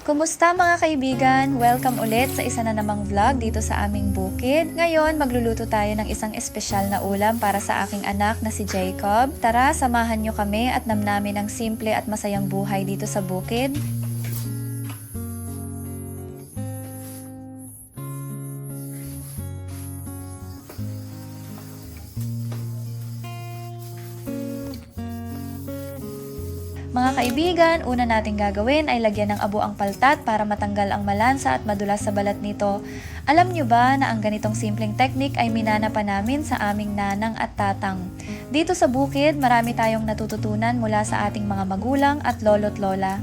Kumusta mga kaibigan? Welcome ulit sa isa na namang vlog dito sa aming bukid. Ngayon, magluluto tayo ng isang espesyal na ulam para sa aking anak na si Jacob. Tara, samahan nyo kami at namnamin ang simple at masayang buhay dito sa bukid. Mga kaibigan, una nating gagawin ay lagyan ng abo ang paltat para matanggal ang malansa at madulas sa balat nito. Alam nyo ba na ang ganitong simpleng teknik ay minana pa namin sa aming nanang at tatang? Dito sa bukid, marami tayong natututunan mula sa ating mga magulang at lolo't lola.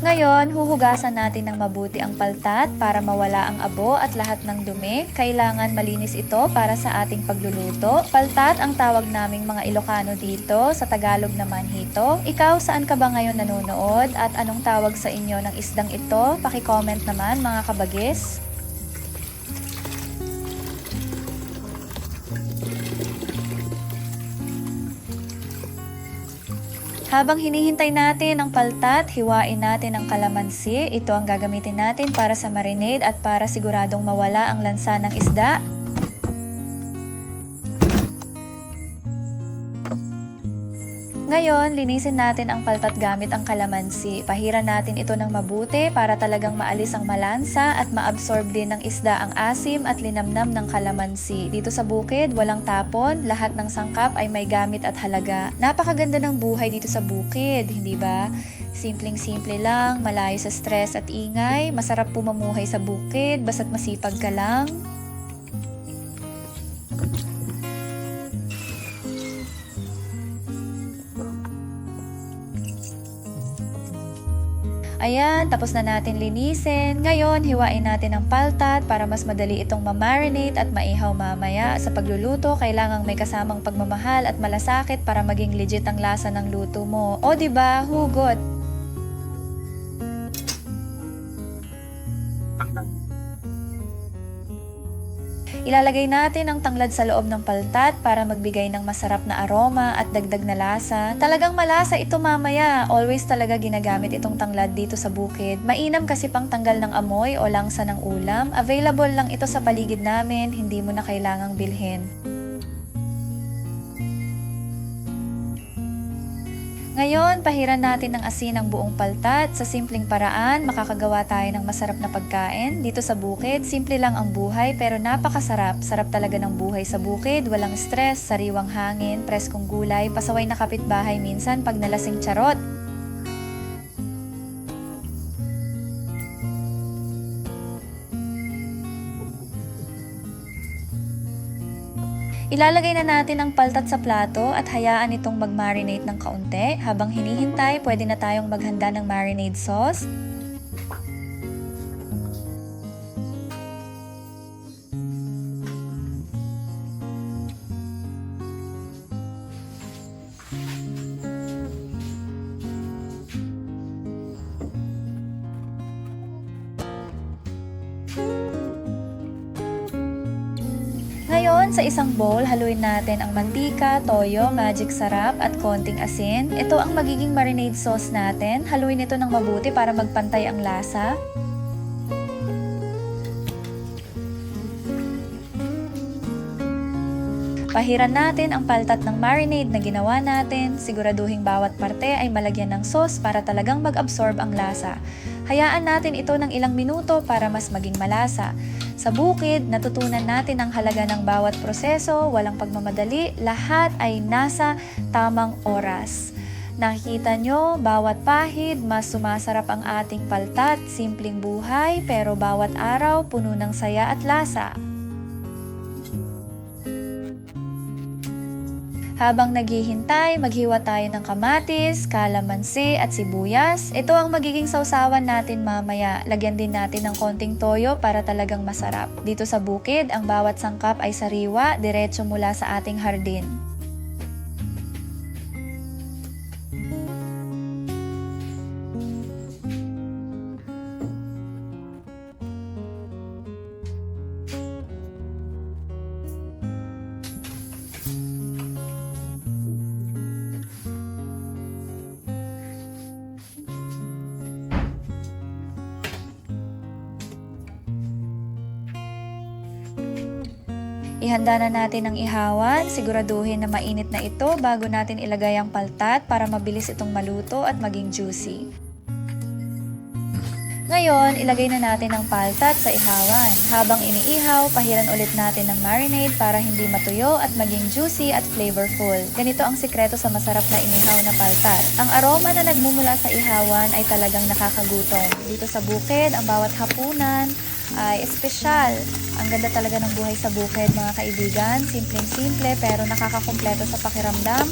Ngayon, huhugasan natin ng mabuti ang paltat para mawala ang abo at lahat ng dumi. Kailangan malinis ito para sa ating pagluluto. Paltat ang tawag naming mga Ilocano dito, sa Tagalog naman hito. Ikaw, saan ka ba ngayon nanonood at anong tawag sa inyo ng isdang ito? Paki-comment naman mga kabagis. Habang hinihintay natin ang paltat, hiwain natin ang kalamansi. Ito ang gagamitin natin para sa marinade at para siguradong mawala ang lansa ng isda. Ngayon, linisin natin ang paltat gamit ang kalamansi. Pahiran natin ito ng mabuti para talagang maalis ang malansa at maabsorb din ng isda ang asim at linamnam ng kalamansi. Dito sa bukid, walang tapon, lahat ng sangkap ay may gamit at halaga. Napakaganda ng buhay dito sa bukid, hindi ba? Simpleng-simple lang, malayo sa stress at ingay, masarap pumumuhay sa bukid, basta't masipag ka lang. Ayan, tapos na natin linisin. Ngayon, hiwain natin ang paltat para mas madali itong ma-marinate at maihaw mamaya. Sa pagluluto, kailangang may kasamang pagmamahal at malasakit para maging legit ang lasa ng luto mo. O diba, hugot! Ilalagay natin ang tanglad sa loob ng paltat para magbigay ng masarap na aroma at dagdag na lasa. Talagang malasa ito mamaya. Always talaga ginagamit itong tanglad dito sa bukid. Mainam kasi pang tanggal ng amoy o langsa ng ulam. Available lang ito sa paligid namin, hindi mo na kailangang bilhin. Ngayon, pahiran natin ng asin ang buong paltat. Sa simpleng paraan, makakagawa tayo ng masarap na pagkain. Dito sa bukid, simple lang ang buhay pero napakasarap. Sarap talaga ng buhay sa bukid, walang stress, sariwang hangin, preskong gulay, pasaway na kapitbahay minsan pag nalasing charot. Ilalagay na natin ang paltat sa plato at hayaan itong mag-marinate ng kaunti. Habang hinihintay, pwede na tayong maghanda ng marinade sauce. Ngayon, sa isang bowl, haluin natin ang mantika, toyo, magic sarap at konting asin. Ito ang magiging marinade sauce natin. Haluin ito ng mabuti para magpantay ang lasa. Pahiran natin ang paltat ng marinade na ginawa natin. Siguraduhin bawat parte ay malagyan ng sauce para talagang mag-absorb ang lasa. Hayaan natin ito ng ilang minuto para mas maging malasa. Sa bukid, natutunan natin ang halaga ng bawat proseso, walang pagmamadali, lahat ay nasa tamang oras. Nakikita nyo, bawat pahid, mas sumasarap ang ating paltat, simpleng buhay, pero bawat araw puno ng saya at lasa. Habang naghihintay, maghiwa tayo ng kamatis, kalamansi at sibuyas. Ito ang magiging sausawan natin mamaya. Lagyan din natin ng konting toyo para talagang masarap. Dito sa bukid, ang bawat sangkap ay sariwa, diretso mula sa ating hardin. Ihanda na natin ang ihawan, siguraduhin na mainit na ito bago natin ilagay ang paltat para mabilis itong maluto at maging juicy. Ngayon, ilagay na natin ang paltat sa ihawan. Habang iniihaw, pahiran ulit natin ng marinade para hindi matuyo at maging juicy at flavorful. Ganito ang sikreto sa masarap na inihaw na paltat. Ang aroma na nagmumula sa ihawan ay talagang nakakagutom. Dito sa bukid, ang bawat hapunan ay espesyal. Ang ganda talaga ng buhay sa bukid, mga kaibigan. Simpleng-simple pero nakakakumpleto sa pakiramdam.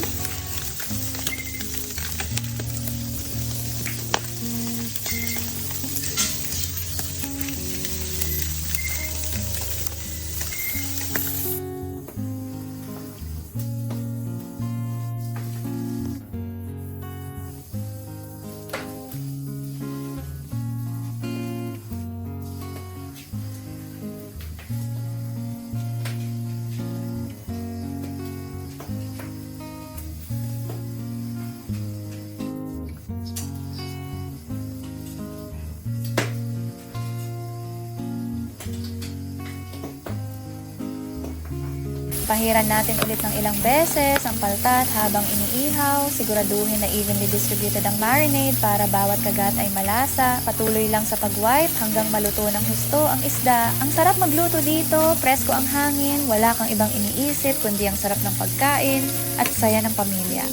Pahiran natin ulit ng ilang beses ang paltat habang iniihaw. Siguraduhin na evenly distributed ang marinade para bawat kagat ay malasa. Patuloy lang sa pag-wipe hanggang maluto ng husto ang isda. Ang sarap magluto dito, presko ang hangin, wala kang ibang iniisip kundi ang sarap ng pagkain at saya ng pamilya.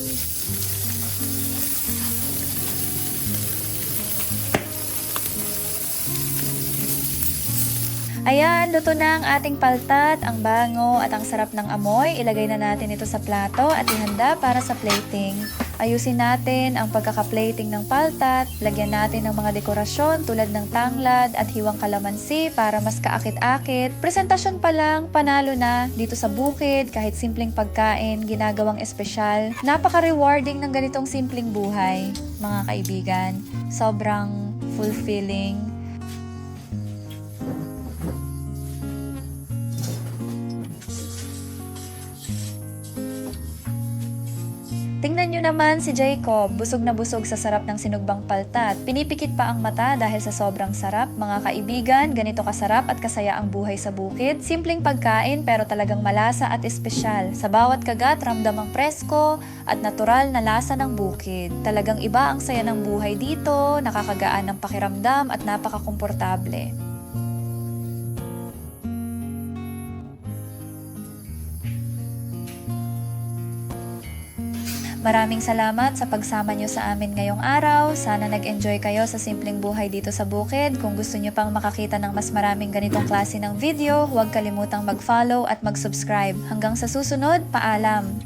Ayan, luto na ang ating paltat, ang bango at ang sarap ng amoy. Ilagay na natin ito sa plato at ihanda para sa plating. Ayusin natin ang pagkaka-plating ng paltat. Lagyan natin ng mga dekorasyon tulad ng tanglad at hiwang kalamansi para mas kaakit-akit. Presentasyon pa lang, panalo na. Dito sa bukid, kahit simpleng pagkain, ginagawang espesyal. Napaka-rewarding ng ganitong simpleng buhay, mga kaibigan. Sobrang fulfilling. Tingnan nyo naman si Jacob, busog na busog sa sarap ng sinugbang paltat. Pinipikit pa ang mata dahil sa sobrang sarap. Mga kaibigan, ganito kasarap at kasaya ang buhay sa bukid. Simpleng pagkain pero talagang malasa at espesyal. Sa bawat kagat, ramdam ang presko at natural na lasa ng bukid. Talagang iba ang saya ng buhay dito, nakakagaan ng pakiramdam at napakakomportable. Maraming salamat sa pagsama nyo sa amin ngayong araw. Sana nag-enjoy kayo sa simpleng buhay dito sa bukid. Kung gusto nyo pang makakita ng mas maraming ganitong klase ng video, huwag kalimutang mag-follow at mag-subscribe. Hanggang sa susunod, paalam!